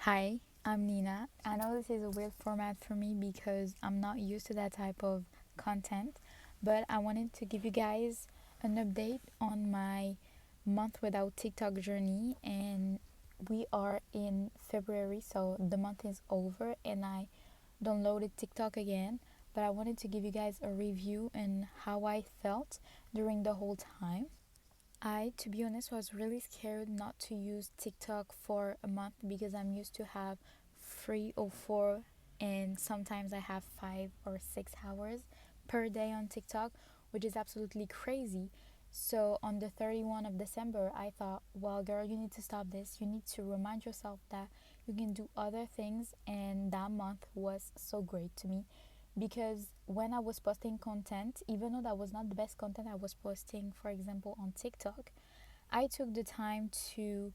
Hi, I'm Nina. I know this is a weird format for me because I'm not used to that type of content, but I wanted to give you guys an update on my month without TikTok journey. And we are in February, so the month is over, and I downloaded TikTok again. But I wanted to give you guys a review and how I felt during the whole time. I, to be honest, was really scared not to use TikTok for a month because I'm used to have 3 or 4, and sometimes I have 5 or 6 hours per day on TikTok, which is absolutely crazy. So on the 31 of December, I thought, well, girl, you need to stop this. You need to remind yourself that you can do other things, and that month was so great to me because when I was posting content, even though that was not the best content I was posting, for example, on TikTok, I took the time to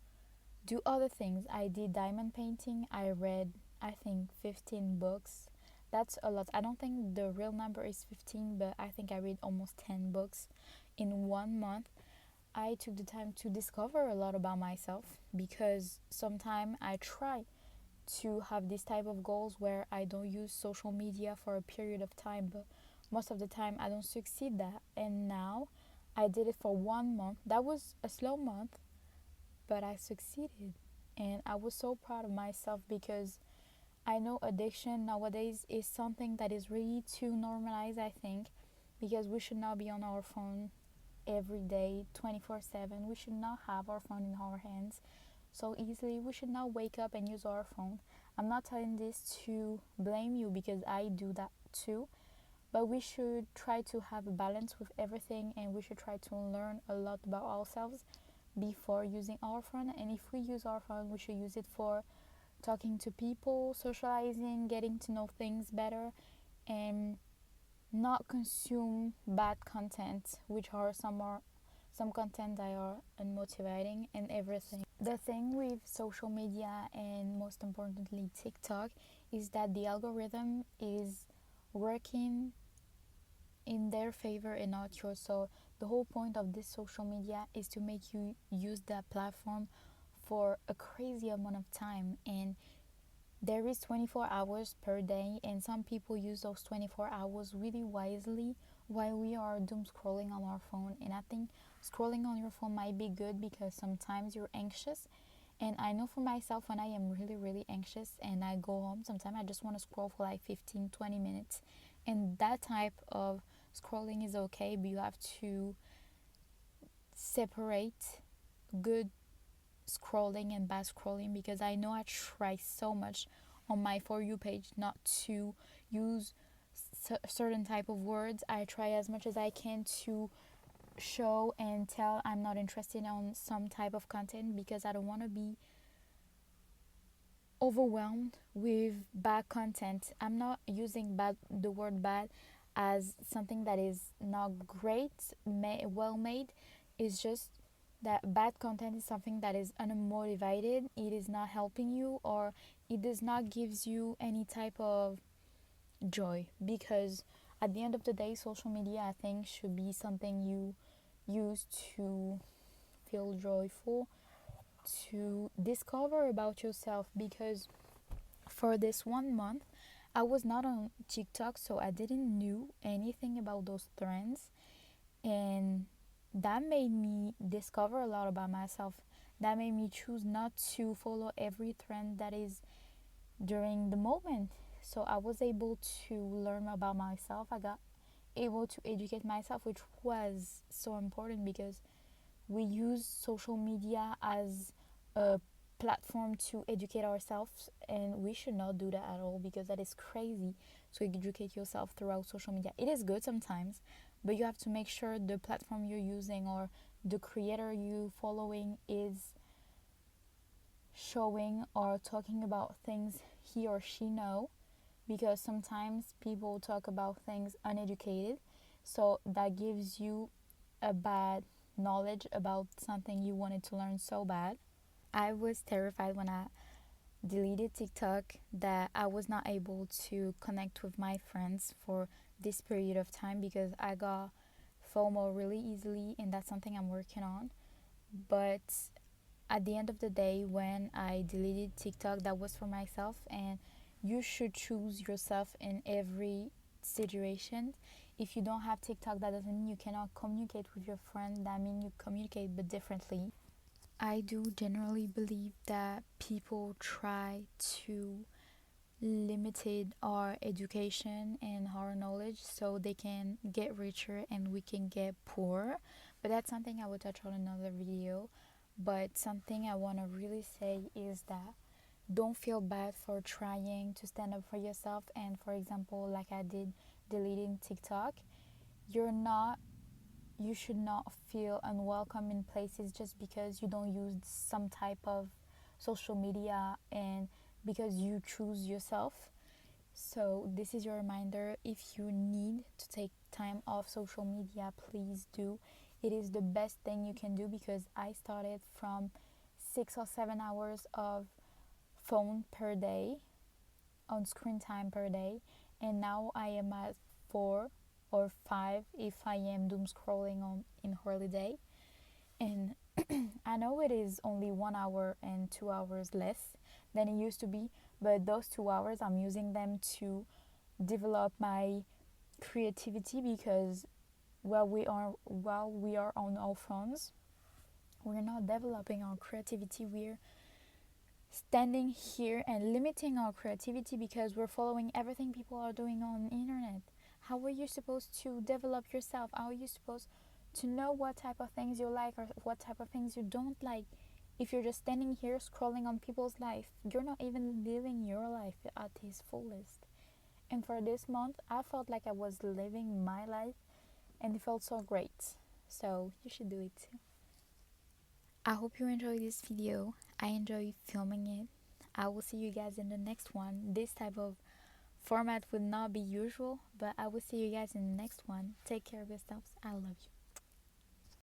do other things. I did diamond painting. I read, I think, 15 books. That's a lot. I don't think the real number is 15, but I think I read almost 10 books in 1 month. I took the time to discover a lot about myself because sometimes I try to have this type of goals where I don't use social media for a period of time, but most of the time I don't succeed that. And now I did it for 1 month. That was a slow month, but I succeeded. And I was so proud of myself because I know addiction nowadays is something that is really too normalized, I think, because we should not be on our phone every day 24/7. We should not have our phone in our hands so easily. We should not wake up and use our phone. I'm not telling this to blame you because I do that too, but we should try to have a balance with everything, and we should try to learn a lot about ourselves before using our phone. And if we use our phone, we should use it for talking to people, socializing, getting to know things better, and not consume bad content, which are some content that are unmotivating and everything. The thing with social media, and most importantly TikTok, is that the algorithm is working in their favor and not yours. So the whole point of this social media is to make you use that platform for a crazy amount of time, and there is 24 hours per day, and some people use those 24 hours really wisely while we are doom scrolling on our phone. And I think scrolling on your phone might be good because sometimes you're anxious, and I know for myself, when I am really really anxious and I go home, sometimes I just want to scroll for like 15-20 minutes, and that type of scrolling is okay, but you have to separate good scrolling and bad scrolling, because I know I try so much on my For You page not to use certain type of words. I try as much as I can to show and tell I'm not interested on some type of content because I don't want to be overwhelmed with bad content. I'm not using the word bad as something that is not great, well made. It's just that bad content is something that is unmotivated. It is not helping you, or it does not gives you any type of joy, because at the end of the day, social media, I think, should be something you use to feel joyful, to discover about yourself. Because for this 1 month I was not on TikTok, so I didn't knew anything about those trends, and that made me discover a lot about myself. That made me choose not to follow every trend that is during the moment. So I was able to learn about myself. I got able to educate myself, which was so important because we use social media as a platform to educate ourselves, and we should not do that at all, because that is crazy to educate yourself throughout social media. It is good sometimes, but you have to make sure the platform you're using or the creator you following is showing or talking about things he or she know, because sometimes people talk about things uneducated, so that gives you a bad knowledge about something you wanted to learn so bad. I was terrified when I deleted TikTok that I was not able to connect with my friends for this period of time, because I got FOMO really easily, and that's something I'm working on. But at the end of the day, when I deleted TikTok, that was for myself, and you should choose yourself in every situation. If you don't have TikTok, that doesn't mean you cannot communicate with your friends. That means you communicate but differently. I do generally believe that people try to limited our education and our knowledge so they can get richer and we can get poor, but that's something I will touch on another video. But something I want to really say is that don't feel bad for trying to stand up for yourself. And for example, like I did deleting TikTok, you're not you should not feel unwelcome in places just because you don't use some type of social media and because you choose yourself. So, this is your reminder. If you need to take time off social media, please do. It is the best thing you can do because I started from 6 or 7 hours of phone per day, on screen time per day, and now I am at 4 or 5 if I am doom scrolling on in holiday. And I know it is only 1 hour and 2 hours less than it used to be, but those 2 hours I'm using them to develop my creativity because while we are on our phones, we're not developing our creativity. We're standing here and limiting our creativity because we're following everything people are doing on the internet. How are you supposed to develop yourself? How are you supposed to know what type of things you like or what type of things you don't like if you're just standing here scrolling on people's life? You're not even living your life at its fullest. And for this month, I felt like I was living my life and it felt so great. So you should do it too. I hope you enjoyed this video. I enjoyed filming it. I will see you guys in the next one. This type of format will not be usual, but I will see you guys in the next one. Take care of yourselves. I love you.